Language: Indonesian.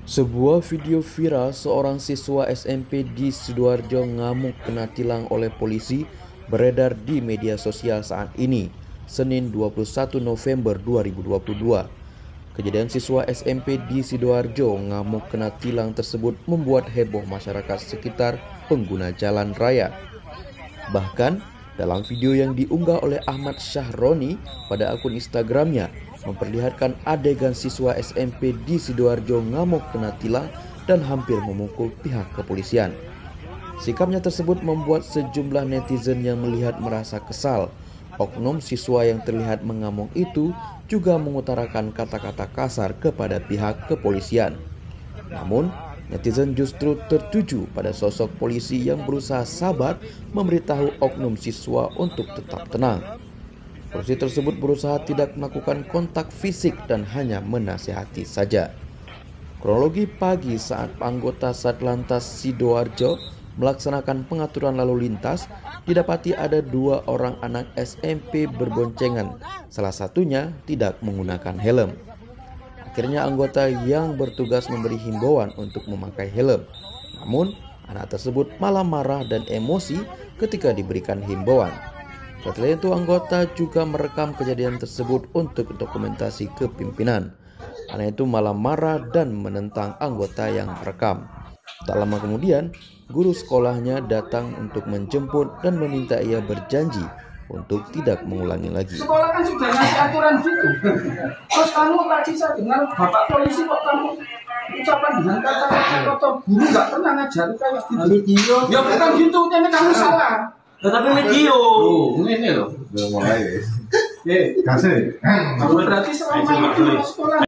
Sebuah video viral seorang siswa SMP di Sidoarjo ngamuk kena tilang oleh polisi beredar di media sosial saat ini, Senin 21 November 2022. Kejadian siswa SMP di Sidoarjo ngamuk kena tilang tersebut membuat heboh masyarakat sekitar pengguna jalan raya. Bahkan, dalam video yang diunggah oleh Ahmad Syahroni pada akun Instagramnya, memperlihatkan adegan siswa SMP di Sidoarjo ngamuk kena tilang dan hampir memukul pihak kepolisian. Sikapnya tersebut membuat sejumlah netizen yang melihat merasa kesal. Oknum siswa yang terlihat mengamuk itu juga mengutarakan kata-kata kasar kepada pihak kepolisian. Namun, netizen justru tertuju pada sosok polisi yang berusaha sabar memberitahu oknum siswa untuk tetap tenang. Polisi tersebut berusaha tidak melakukan kontak fisik dan hanya menasihati saja. Kronologi pagi saat anggota Satlantas Sidoarjo melaksanakan pengaturan lalu lintas, didapati ada dua orang anak SMP berboncengan, salah satunya tidak menggunakan helm. Akhirnya anggota yang bertugas memberi himbauan untuk memakai helm. Namun, anak tersebut malah marah dan emosi ketika diberikan himbauan. Setelah itu anggota juga merekam kejadian tersebut untuk dokumentasi ke pimpinan. Anak itu malah marah dan menentang anggota yang merekam. Tak lama kemudian, guru sekolahnya datang untuk menjemput dan meminta ia berjanji untuk tidak mengulangi lagi. Sekolah kan sudah ngasih aturan gitu. Terus kamu tadi saya dengar Bapak polisi kok kamu ucapan dengan kata-kata atau guru nggak pernah ngajar kayak gitu. Ya bukan gitu, ini kamu salah. Tetapi medio. Ini loh. Udah mulai. Kamu berarti selama itu sekolah